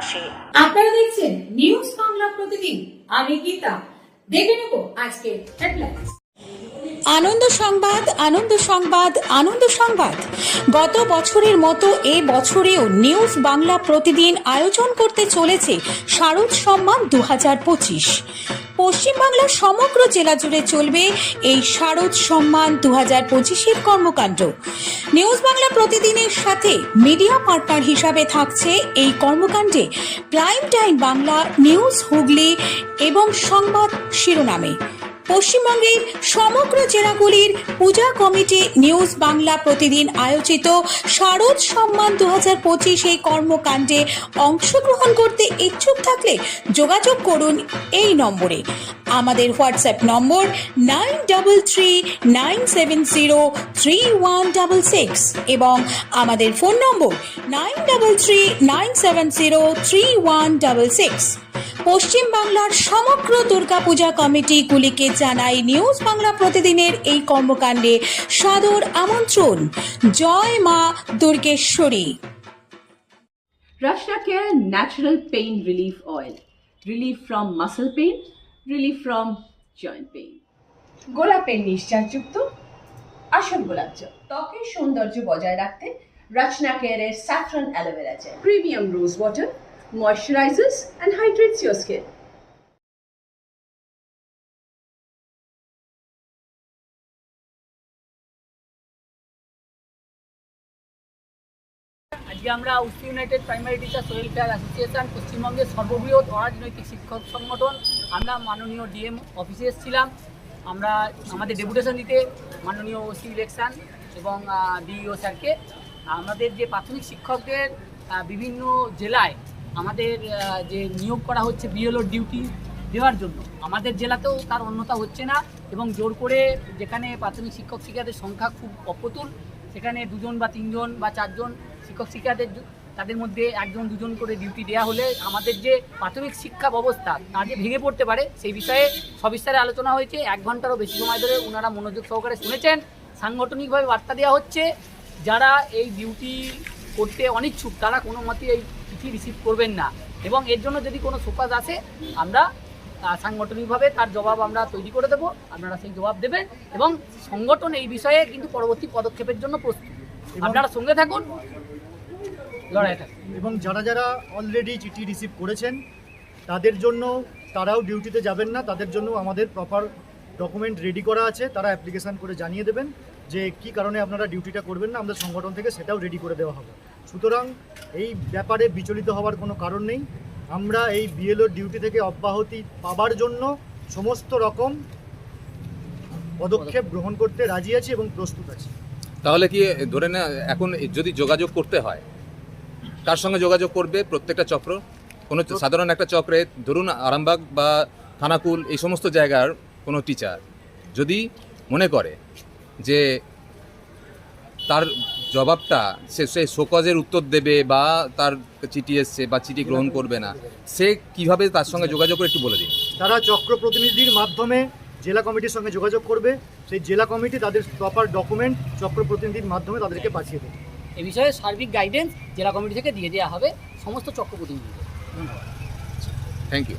পাশে। আপনারা দেখছেন নিউজ বাংলা প্রতিদিন। আমি গীতা। দেখে নেব আজকে হেডলাইন্স। আনন্দ সংবাদ, আনন্দ সংবাদ, আনন্দ সংবাদ। গত বছরের মতো এ বছরেও নিউজ বাংলা প্রতিদিন আয়োজন করতে চলেছে শারদ সম্মান 2025। পশ্চিমবাংলার সমগ্র জেলা জুড়ে চলবে এই শারদ সম্মান 2025-এর কর্মকাণ্ড। নিউজ বাংলা প্রতিদিনের সাথে মিডিয়া পার্টনার হিসাবে থাকছে এই কর্মকাণ্ডে prime time Bangla, news Hooghly এবং সংবাদ শিরোনামে। পশ্চিমবঙ্গের সমগ্র জেলাগুলির পূজা কমিটি নিউজ বাংলা প্রতিদিন আয়োজিত শারদ সম্মান 2025 এই কর্মকাণ্ডে অংশগ্রহণ করতে ইচ্ছুক থাকলে যোগাযোগ করুন এই নম্বরে। আমাদের হোয়াটসঅ্যাপ নম্বর 9339703166 এবং আমাদের ফোন নম্বর 9339703166। পশ্চিম বাংলার সমগ্র দুর্গাপূজা কমিটিগুলিকে জানাই নিউজ বাংলা প্রতিদিনের এই কর্মকাণ্ডে সাদর আমন্ত্রণ। জয় মা Durgeshwari. Rashna Care Natural Pain Relief Oil. Relief from muscle pain, relief from joint pain. গোলাপের নিশ্চাসযুক্ত আসল গোলাপ জল। ত্বকের সৌন্দর্য বজায় রাখতে Rashna Care Saffron Aloe Vera Gel. Premium Rose Water moisturizes and hydrates your skin. আজকে আমরা উস্তি United primary teachers welfare association পশ্চিমবঙ্গের সর্ববৃহৎ অরাজনৈতিক শিক্ষক সংগঠন, আমরা মাননীয় ডিএম অফিসে এসেছিলাম। আমরা আমাদের ডেপুটেশন দিতে মাননীয় ওসি ইলেকশন এবং ডিইও স্যারকে আমাদের যে প্রাথমিক শিক্ষকদের বিভিন্ন জেলায় আমাদের যে নিয়োগ করা হচ্ছে বিএলও ডিউটি দেওয়ার জন্য, আমাদের জেলাতেও তার অন্যতা হচ্ছে না এবং জোর করে যেখানে প্রাথমিক শিক্ষক শিক্ষিকাদের সংখ্যা খুব অপ্রতুল, সেখানে 2জন বা 3জন বা 4জন শিক্ষক শিক্ষিকাদের তাদের মধ্যে 1জন 2জন করে ডিউটি দেওয়া হলে আমাদের যে প্রাথমিক শিক্ষা ব্যবস্থা তা যে ভেঙে পড়তে পারে সেই বিষয়ে সবিস্তারে আলোচনা হয়েছে। 1 ঘন্টারও বেশি সময় ধরে ওনারা মনোযোগ সহকারে শুনেছেন। সাংগঠনিকভাবে বার্তা দেওয়া হচ্ছে যারা এই ডিউটি করতে অনিচ্ছুক তারা কোনো মতেই এই চিঠি রিসিভ করবেন না এবং এর জন্য যদি কোনো সুপারিশ আসে আমরা সাংগঠনিকভাবে তার জবাব আমরা তৈরি করে দেবো, আপনারা সেই জবাব দেবেন এবং সংগঠন এই বিষয়ে কিন্তু পরবর্তী পদক্ষেপের জন্য প্রস্তুত। আপনারা সঙ্গে থাকুন, লড়াই থাকুন। এবং যারা যারা অলরেডি চিঠি রিসিভ করেছেন তাদের জন্য তারাও ডিউটিতে যাবেন না, তাদের জন্য আমাদের প্রপার ডকুমেন্ট রেডি করা আছে, তারা অ্যাপ্লিকেশান করে জানিয়ে দেবেন যে কি কারণে আপনারা ডিউটিটা করবেন না, আমাদের সংগঠন থেকে সেটাও রেডি করে দেওয়া হবে। সুতরাং এই ব্যাপারে বিচলিত হওয়ার কোনো কারণ নেই। আমরা এই বিএলও ডিউটি থেকে অব্যাহতি পাবার জন্য সমস্ত রকম পদক্ষেপ গ্রহণ করতে রাজি আছি এবং প্রস্তুত আছি। তাহলে কি ধরে না এখন যদি যোগাযোগ করতে হয় কার সঙ্গে যোগাযোগ করবে? প্রত্যেকটা চক্র কোনো সাধারণ একটা চক্রে ধরুন আরামবাগ বা থানাকুল এই সমস্ত জায়গার কোনো টিচার যদি মনে করে যে তার জবাবটা সে শোকজের উত্তর দেবে বা তার চিঠি এসছে বা চিঠি গ্রহণ করবে না, সে কিভাবে তার সঙ্গে যোগাযোগ করে একটু বলে দিন। তারা চক্র প্রতিনিধির মাধ্যমে জেলা কমিটির সঙ্গে যোগাযোগ করবে, সেই জেলা কমিটি তাদের প্রপার ডকুমেন্ট চক্র প্রতিনিধির মাধ্যমে তাদেরকে পাঠিয়ে দেবে। এ বিষয়ে সার্বিক গাইডেন্স জেলা কমিটি থেকে দিয়ে দেওয়া হবে সমস্ত চক্র প্রতিনিধিদের। ধন্যবাদ, থ্যাংক ইউ।